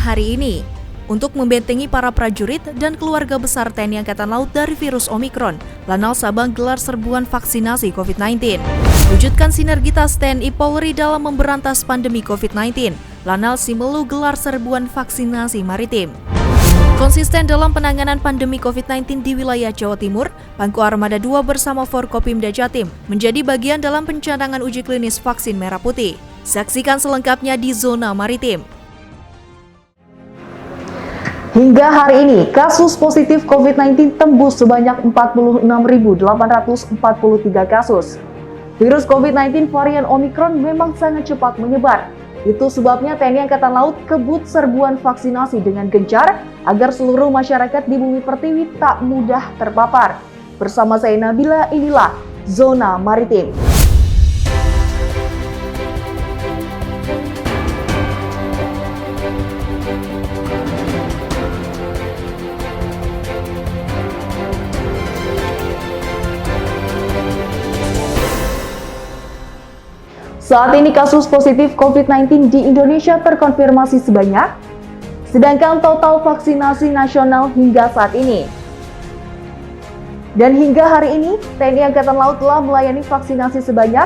hari ini untuk membentengi para prajurit dan keluarga besar TNI Angkatan Laut dari virus Omikron. Lanal Sabang gelar serbuan vaksinasi COVID-19. Wujudkan sinergitas TNI Polri dalam memberantas pandemi COVID-19. Lanal Simelu gelar serbuan vaksinasi maritim. Konsisten dalam penanganan pandemi COVID-19 di wilayah Jawa Timur, Pangku Armada 2 bersama Forkopimda Jatim menjadi bagian dalam pencanangan uji klinis vaksin merah putih. Saksikan selengkapnya di Zona Maritim. Hingga hari ini, kasus positif COVID-19 tembus sebanyak 46.843 kasus. Virus COVID-19 varian Omikron memang sangat cepat menyebar. Itu sebabnya TNI Angkatan Laut kebut serbuan vaksinasi dengan gencar agar seluruh masyarakat di Bumi Pertiwi tak mudah terpapar. Bersama saya Nabila, inilah Zona Maritim. Saat ini kasus positif COVID-19 di Indonesia terkonfirmasi sebanyak, sedangkan total vaksinasi nasional hingga saat ini. Dan hingga hari ini, TNI Angkatan Laut telah melayani vaksinasi sebanyak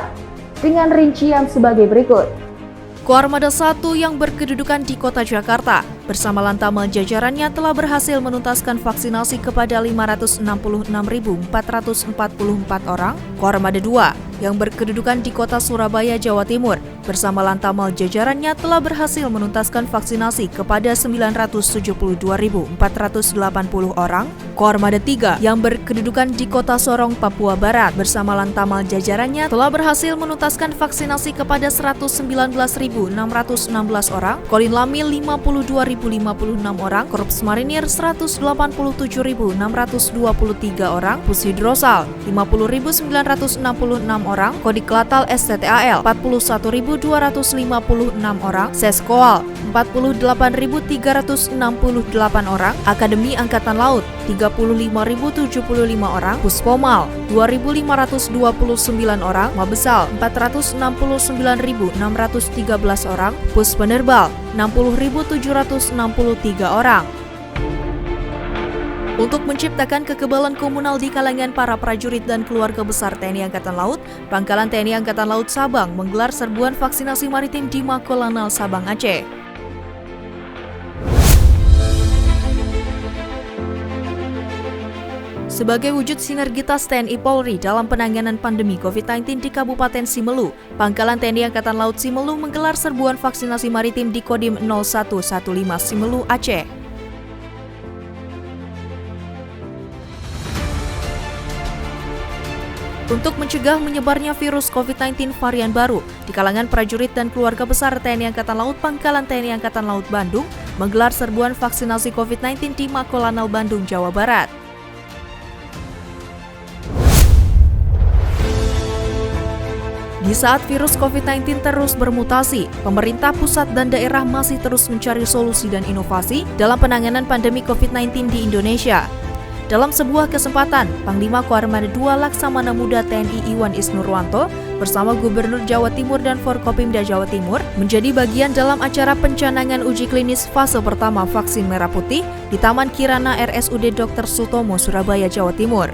dengan rincian sebagai berikut. Koarmada 1 yang berkedudukan di Kota Jakarta bersama Lantamal jajarannya telah berhasil menuntaskan vaksinasi kepada 566.444 orang. Koarmada 2 yang berkedudukan di Kota Surabaya, Jawa Timur bersama Lantamal jajarannya telah berhasil menuntaskan vaksinasi kepada 972.480 orang. Koarmada 3 yang berkedudukan di Kota Sorong, Papua Barat bersama Lantamal jajarannya telah berhasil menuntaskan vaksinasi kepada 119.616 orang. Kolin Lamil 52.056 orang, Korps Marinir 187.623 orang, Pushidrosal 50.966 orang, Kodik Latal STTAL 41.256 orang, Seskoal 48.368 orang, Akademi Angkatan Laut 35.075 orang, Puspomal 2.529 orang, Mabesal 469.613 orang, Puspenerbal 60.763 orang. Untuk menciptakan kekebalan komunal di kalangan para prajurit dan keluarga besar TNI Angkatan Laut, Pangkalan TNI Angkatan Laut Sabang menggelar serbuan vaksinasi maritim di Mako Lanal Sabang, Aceh. Sebagai wujud sinergitas TNI Polri dalam penanganan pandemi COVID-19 di Kabupaten Simelu, Pangkalan TNI Angkatan Laut Simelu menggelar serbuan vaksinasi maritim di Kodim 0115 Simelu, Aceh. Untuk mencegah menyebarnya virus COVID-19 varian baru di kalangan prajurit dan keluarga besar TNI Angkatan Laut, Pangkalan TNI Angkatan Laut Bandung menggelar serbuan vaksinasi COVID-19 di Mako Lanal, Bandung, Jawa Barat. Di saat virus COVID-19 terus bermutasi, pemerintah pusat dan daerah masih terus mencari solusi dan inovasi dalam penanganan pandemi COVID-19 di Indonesia. Dalam sebuah kesempatan, Panglima Koarmada 2 Laksamana Muda TNI Iwan Isnurwanto bersama Gubernur Jawa Timur dan Forkopimda Jawa Timur menjadi bagian dalam acara pencanangan uji klinis fase pertama vaksin merah putih di Taman Kirana RSUD Dr. Sutomo, Surabaya, Jawa Timur.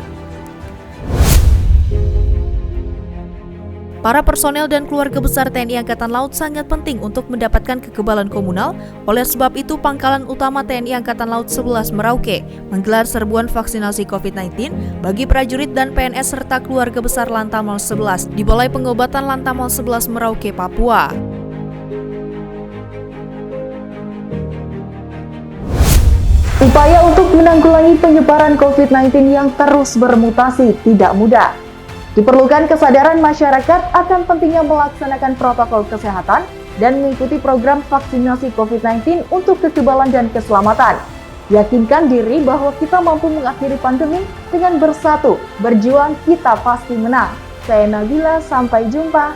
Para personel dan keluarga besar TNI Angkatan Laut sangat penting untuk mendapatkan kekebalan komunal. Oleh sebab itu, Pangkalan Utama TNI Angkatan Laut 11 Merauke menggelar serbuan vaksinasi COVID-19 bagi prajurit dan PNS serta keluarga besar Lantamal 11 di Balai Pengobatan Lantamal 11 Merauke, Papua. Upaya untuk menanggulangi penyebaran COVID-19 yang terus bermutasi tidak mudah. Diperlukan kesadaran masyarakat akan pentingnya melaksanakan protokol kesehatan dan mengikuti program vaksinasi COVID-19 untuk kekebalan dan keselamatan. Yakinkan diri bahwa kita mampu mengakhiri pandemi dengan bersatu, berjuang kita pasti menang. Saya Nabila, sampai jumpa.